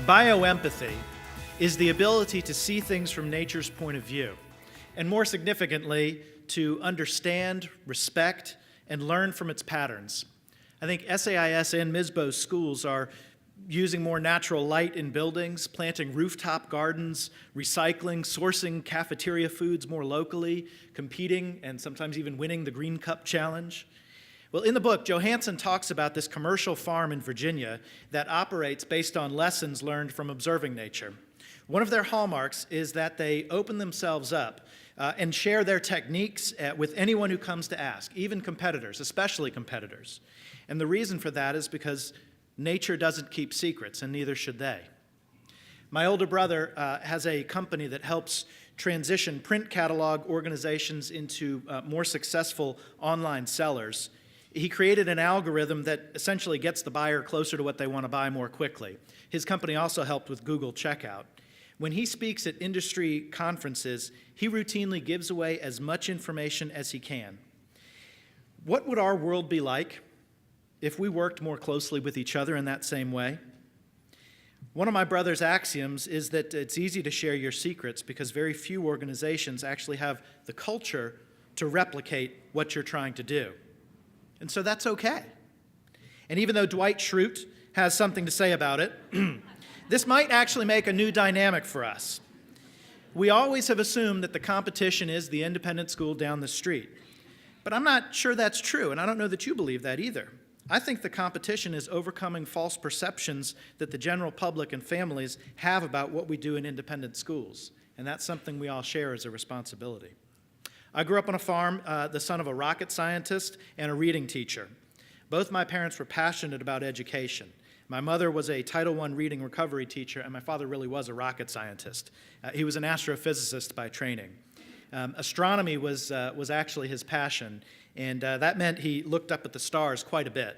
Bioempathy is the ability to see things from nature's point of view, and more significantly, to understand, respect, and learn from its patterns. I think SAIS and MSBO's schools are using more natural light in buildings, planting rooftop gardens, recycling, sourcing cafeteria foods more locally, competing, and sometimes even winning the Green Cup Challenge. Well, in the book, Johansson talks about this commercial farm in Virginia that operates based on lessons learned from observing nature. One of their hallmarks is that they open themselves up and share their techniques with anyone who comes to ask, even competitors, especially competitors. And the reason for that is because nature doesn't keep secrets, and neither should they. My older brother has a company that helps transition print catalog organizations into more successful online sellers. He created an algorithm that essentially gets the buyer closer to what they want to buy more quickly. His company also helped with Google Checkout. When he speaks at industry conferences, he routinely gives away as much information as he can. What would our world be like if we worked more closely with each other in that same way? One of my brother's axioms is that it's easy to share your secrets because very few organizations actually have the culture to replicate what you're trying to do. And so that's okay. And even though Dwight Schrute has something to say about it, this might actually make a new dynamic for us. We always have assumed that the competition is the independent school down the street. But I'm not sure that's true, and I don't know that you believe that either. I think the competition is overcoming false perceptions that the general public and families have about what we do in independent schools, and that's something we all share as a responsibility. I grew up on a farm, the son of a rocket scientist and a reading teacher. Both my parents were passionate about education. My mother was a Title I reading recovery teacher, and my father really was a rocket scientist. He was an astrophysicist by training. Astronomy was actually his passion, and that meant he looked up at the stars quite a bit.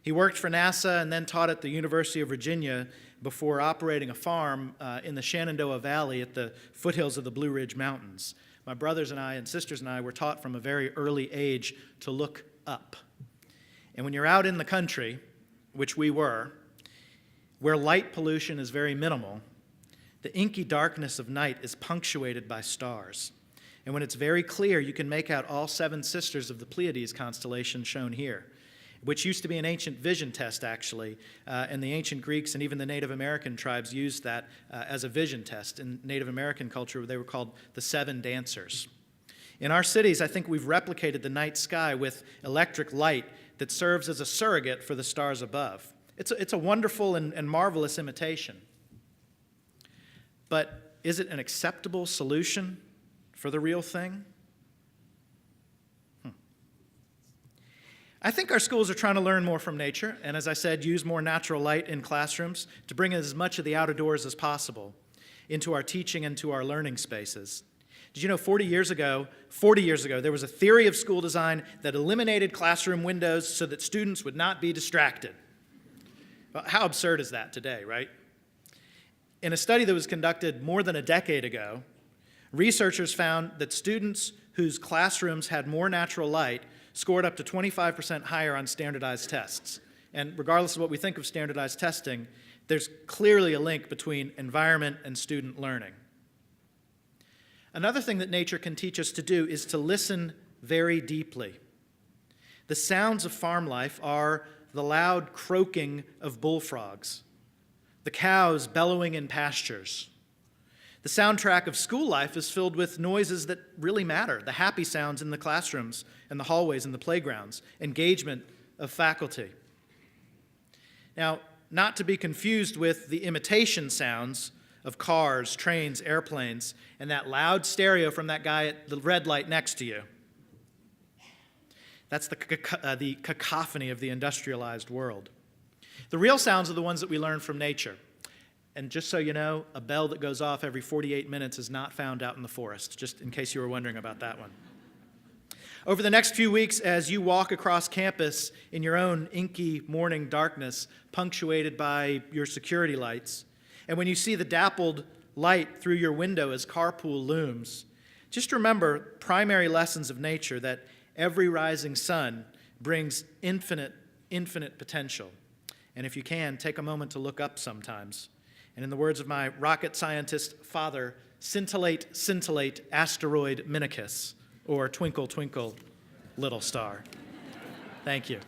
He worked for NASA and then taught at the University of Virginia before operating a farm in the Shenandoah Valley at the foothills of the Blue Ridge Mountains. My brothers and I and sisters and I were taught from a very early age to look up. And when you're out in the country, which we were, where light pollution is very minimal, the inky darkness of night is punctuated by stars. And when it's very clear, you can make out all 7 sisters of the Pleiades constellation shown here, which used to be an ancient vision test, actually. And the ancient Greeks and even the Native American tribes used that as a vision test. In Native American culture, they were called the 7 dancers. In our cities, I think we've replicated the night sky with electric light that serves as a surrogate for the stars above. It's a wonderful and marvelous imitation. But is it an acceptable solution for the real thing? I think our schools are trying to learn more from nature, and as I said, use more natural light in classrooms to bring as much of the outdoors as possible into our teaching and to our learning spaces. Did you know 40 years ago, there was a theory of school design that eliminated classroom windows so that students would not be distracted? Well, how absurd is that today, right? In a study that was conducted more than a decade ago, researchers found that students whose classrooms had more natural light scored up to 25% higher on standardized tests. And regardless of what we think of standardized testing, there's clearly a link between environment and student learning. Another thing that nature can teach us to do is to listen very deeply. The sounds of farm life are the loud croaking of bullfrogs, the cows bellowing in pastures. The soundtrack of school life is filled with noises that really matter, the happy sounds in the classrooms and the hallways and the playgrounds, engagement of faculty. Now, not to be confused with the imitation sounds of cars, trains, airplanes, and that loud stereo from that guy at the red light next to you. That's the cacophony of the industrialized world. The real sounds are the ones that we learn from nature. And just so you know, a bell that goes off every 48 minutes is not found out in the forest, just in case you were wondering about that one. Over the next few weeks, as you walk across campus in your own inky morning darkness, punctuated by your security lights, and when you see the dappled light through your window as carpool looms, just remember primary lessons of nature that every rising sun brings infinite potential. And if you can, take a moment to look up sometimes And in the words of my rocket scientist father, scintillate, scintillate, asteroid Minicus, or twinkle, twinkle, little star. Thank you.